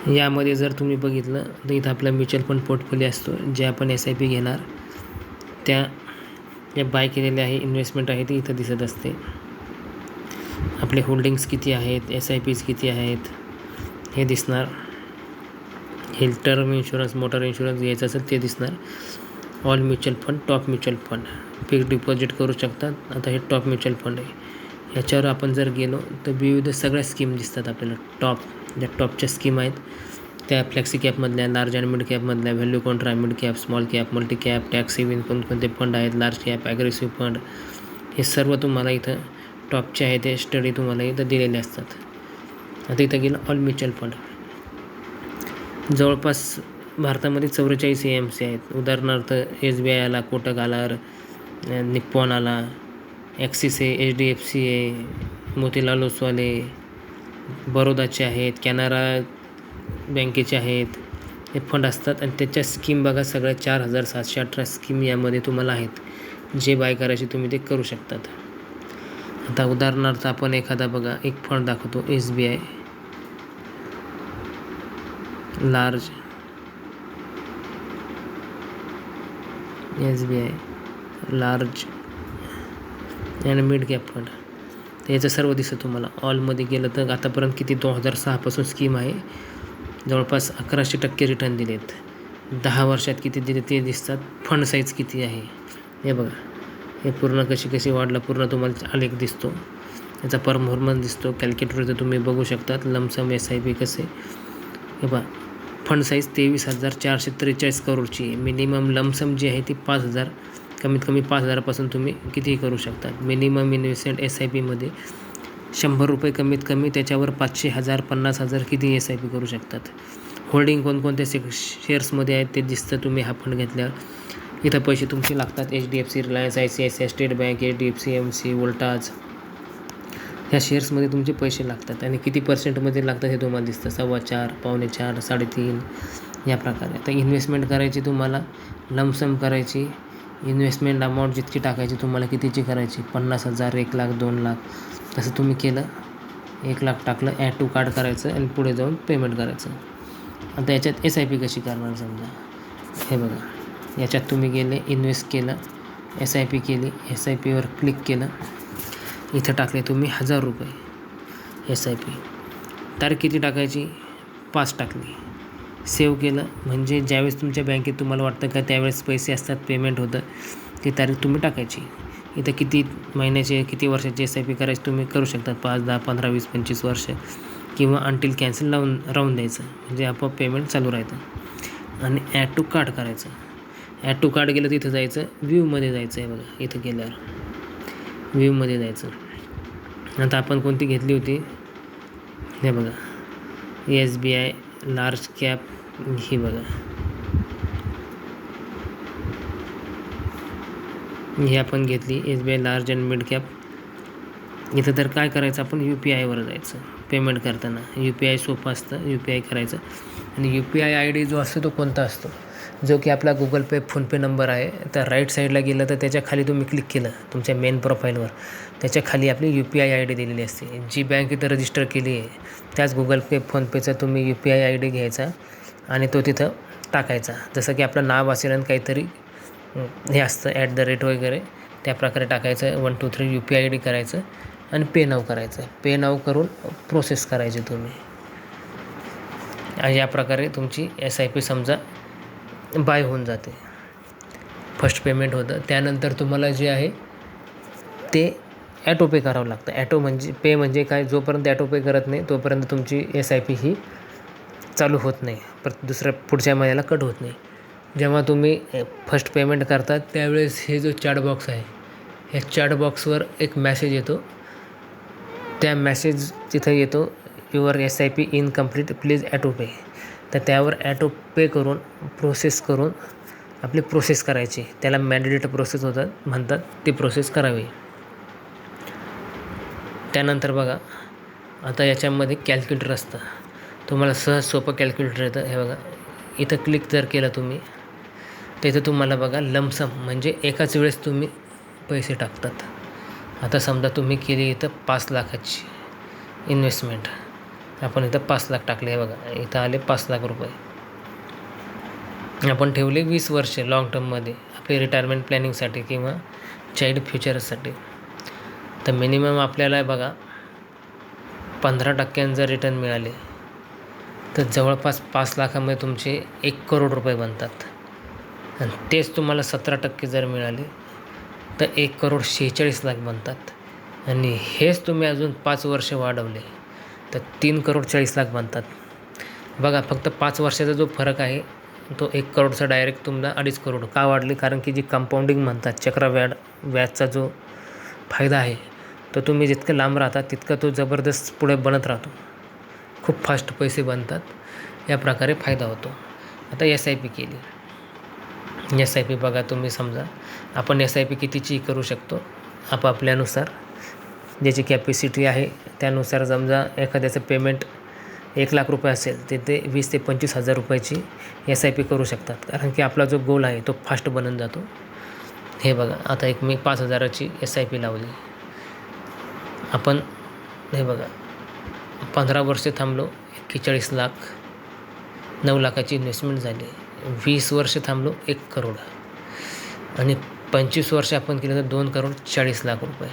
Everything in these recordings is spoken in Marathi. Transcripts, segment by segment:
यामध्ये जर तुम्ही बघितलं तर इथं आपला म्युच्युअल फंड पोर्टफोलिओ असतो, जे आपण SIP घेणार त्या ज्या बाय केलेल्या आहे इन्व्हेस्टमेंट आहे ती इथं दिसत असते. आपले होल्डिंग्स किती आहेत, SIPs किती आहेत हे दिसणार. Health, term insurance, motor insurance घ्यायचं असेल ते दिसणार. All mutual fund, top mutual fund, fix deposit करू शकतात. आता हे टॉप म्युच्युअल फंड आहे. ह्याच्यावर आपण जर गेलो तर विविध सगळ्या स्कीम दिसतात आपल्याला. ज्या टॉपच्या स्कीम आहेत त्या फ्लेक्सी कॅपमधल्या, लार्ज अँड मिड कॅपमधल्या, value contra, mid cap, small cap, multi cap, tax saving कोणकोणते फंड आहेत, लार्ज कॅप, ॲग्रेसिव्ह फंड, हे सर्व तुम्हाला इथं टॉपचे आहे ते स्टडी तुम्हाला इथं दिलेले असतात. आता इथं गेलं ऑल म्युच्युअल फंड. जवळपास भारतामध्ये 44 AMC आहेत. उदाहरणार्थ SBI आला, कोटक आला, निप्पॉन आला, ॲक्सिस आहे, HDFC आहे, मोतीलाल ओसवाल आहे, बरोदाचे आहेत, कॅनरा बँकेचे आहेत. हे फंड असतात आणि त्याच्या स्कीम बघा सगळ्या 4718 स्कीम यामध्ये तुम्हाला आहेत. जे बाय करायचे तुम्ही ते करू शकतात. आता उदाहरणार्थ आपण एखादा बघा एक फंड दाखवतो, SBI large, SBI large and mid cap fund. तर याचं सर्व दिसतं तुम्हाला. ऑलमध्ये गेलं तर आतापर्यंत किती 2006 पासून स्कीम आहे. जवळपास 1100% रिटर्न दिलेत. 10 वर्षात किती दिले ते दिसतात. फंड साईज किती आहे हे बघा. हे पूर्ण कशी वाढलं पूर्ण तुम्हाला आलेख दिसतो. याचा परफॉर्मन्स दिसतो. कॅल्क्युलेटरचं तुम्ही बघू शकतात. लमसम SIP कसे हे बघा. फंड साईज 23,443 करोडची आहे. मिनिमम लमसम जी आहे ती 5,000, कमीत कमी 5,000पासून तुम्ही कितीही करू शकतात. मिनिमम इन्व्हेस्टमेंट SIPमध्ये ₹100 कमीत कमी, त्याच्यावर 500, 1000, 50,000 किती SIP करू शकतात. होल्डिंग कोणकोणत्या शेअर्समध्ये आहेत ते दिसतं. तुम्ही हा फंड घेतल्यावर इथं पैसे तुमचे लागतात. HDFC, Reliance, ICICI, state bank, HDFC, AMC, Voltas, ह्या शेअर्समध्ये तुमचे पैसे लागतात. आणि किती पर्सेंटमध्ये लागतात हे तुम्हाला दिसतं. 4.25%, 4.5%, 3.5% या प्रकारे. आता इन्व्हेस्टमेंट करायची तुम्हाला, लमसम करायची. इन्व्हेस्टमेंट अमाऊंट जितकी टाकायची तुम्हाला कितीची करायची, 50,000, 1,00,000, 2,00,000. तसं तुम्ही केलं, 1,00,000 टाकलं, ॲड टू कार्ड करायचं आणि पुढे जाऊन पेमेंट करायचं. आता याच्यात SIP कशी करणार समजा, हे बघा. याच्यात तुम्ही गेले, इन्व्हेस्ट केलं, SIP केली, SIPवर क्लिक केलं, इथं टाकले तुम्ही ₹1,000 SIP. तारीख किती टाकायची, 5 टाकली, सेव्ह केलं. म्हणजे ज्यावेळेस तुमच्या बँकेत तुम्हाला वाटतं का त्यावेळेस पैसे असतात, पेमेंट होतं, ती तारीख तुम्ही टाकायची. इथं किती महिन्याचे किती वर्षाचे SIP करायचे तुम्ही करू शकता. 5, 10, 15, 20, 25 वर्ष किंवा अंटील कॅन्सल राहून द्यायचं. म्हणजे आपोआप पेमेंट चालू राहतं. आणि ॲड टू कार्ड करायचं. ॲड टू कार्ड गेलं तिथं जायचं, व्ह्यूमध्ये जायचं आहे बघा. इथं गेल्यावर व्ह्यूमध्ये जायचं. आता आपण कोणती घेतली होती हे बघा, SBI लार्ज कॅप ही बघा. ही आपण घेतली SBI large and mid cap. इथं तर काय करायचं, आपण UPIवर जायचं पेमेंट करताना. UPI सोपं असतं, UPI करायचं. आणि UPI ID जो असतो तो कोणता असतो, जो की आपला गुगल पे, फोनपे नंबर आहे. तर राईट साईडला गेलं तर त्याच्या खाली तुम्ही क्लिक केलं तुमच्या मेन प्रोफाईलवर, त्याच्या खाली आपली UPI ID दिलेली असते. जी बँक इथं रजिस्टर केली आहे त्याच गुगल पे, फोनपेचा तुम्ही UPI ID घ्यायचा आणि तो तिथं टाकायचा. जसं की आपलं नाव असेल आणि काहीतरी हे असतं @ वगैरे, त्या प्रकारे टाकायचं. 1, 2, 3 UPI ID करायचं आणि पे नाव करायचं. पे नाव करून प्रोसेस करायची तुम्ही. आणि या प्रकारे तुमची SIP समजा बाय होऊन जाते. फर्स्ट पेमेंट होतं. त्यानंतर तुम्हाला जे आहे ते ॲटो पे करावं लागतं. ॲटो म्हणजे पे म्हणजे काय, जोपर्यंत ॲटो पे करत नाही तोपर्यंत तुमची SIP ही चालू होत नाही, परत पुढच्या महिन्याला कट होत नाही. जेव्हा तुम्ही फर्स्ट पेमेंट करतात त्यावेळेस हे जो चॅट बॉक्स आहे, ह्या चॅट बॉक्सवर एक मॅसेज येतो. त्या मॅसेज तिथं येतो, your SIP incomplete, please auto pay. तर त्यावर ॲटो पे करून प्रोसेस करून आपली प्रोसेस करायची. त्याला मॅन्डेट प्रोसेस म्हणतात, ती प्रोसेस करावी. त्यानंतर बघा, आता याच्यामध्ये कॅल्क्युलेटर असतं. तुम्हाला सहज सोपं कॅल्क्युलेटर येतं. हे बघा, इथं क्लिक जर केलं तुम्ही तर इथं तुम्हाला बघा लमसम म्हणजे एकाच वेळेस तुम्ही पैसे टाकतात. आता समजा तुम्ही केली इथं 5 लाखाची इन्व्हेस्टमेंट. आपण इथं 5 लाख टाकले आहे बघा, इथं आले 5 लाख रुपये. आपण ठेवले 20 वर्षे लाँग टर्ममध्ये आपली रिटायरमेंट प्लॅनिंगसाठी किंवा चाइल्ड फ्युचरसाठी. तर मिनिमम आपल्याला बघा 15% जर रिटर्न मिळाले तर जवळपास 5 लाखामध्ये तुमचे 1 करोड रुपये बनतात. आणि तेच तुम्हाला 17% जर मिळाले तर 1 करोड 46 लाख बनतात. आणि हेच तुम्ही अजून 5 वर्ष वाढवले तर 3 करोड 40 लाख बनतात. बघा फक्त 5 वर्षाचा जो फरक आहे तो 1 करोडचा डायरेक्ट तुम्हाला 2.5 करोड का वाढले, कारण की जी कंपाऊंडिंग म्हणतात व्याजचा जो फायदा आहे तो तुम्ही जितकं लांब राहता तितका तो जबरदस्त पुढे बनत राहतो. खूप फास्ट पैसे बनतात, या प्रकारे फायदा होतो. आता SIP केली. SIP बघा तुम्ही समजा आपण SIP कितीची करू शकतो आपापल्यानुसार, ज्याची कॅपॅसिटी आहे त्यानुसार. समजा एखाद्याचं पेमेंट 1 लाख रुपये असेल तर ते 20 ते 25 हजार रुपयाची SIP करू शकतात, कारण की आपला जो गोल आहे तो फास्ट बनून जातो. हे बघा आता एक मी 5,000ची SIP लावली. आपण हे बघा 15 वर्षे थांबलो 41 लाख, 9 लाखाची इन्व्हेस्टमेंट झाली. 20 वर्ष थांबलो 1 करोड, आणि 25 वर्ष आपण केलं तर 2 करोड 40 लाख रुपये.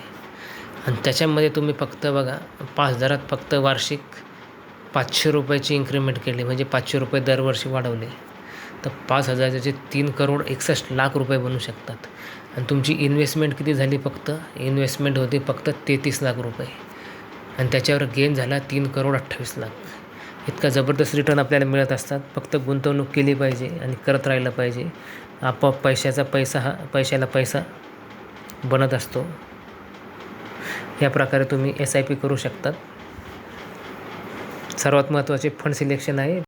आणि त्याच्यामध्ये तुम्ही फक्त बघा 5,000 फक्त वार्षिक 500 रुपयाची इन्क्रीमेंट केली, म्हणजे 500 रुपये दरवर्षी वाढवले तर 5,000चे 3 करोड 61 लाख रुपये बनू शकतात. आणि तुमची इन्व्हेस्टमेंट किती झाली, फक्त इन्व्हेस्टमेंट होती फक्त 33 लाख रुपये, आणि त्याच्यावर गेन झाला 3 करोड 28 लाख. इतका जबरदस्त रिटर्न आपल्याला मिळत असतात. फक्त गुंतवणूक केली पाहिजे आणि करत राहिलं पाहिजे. आपोआप पैशाला पैसा बनत असतो. या प्रकारे तुम्ही SIP करू शकतात. सर्वात महत्त्वाचे फंड सिलेक्शन आहे.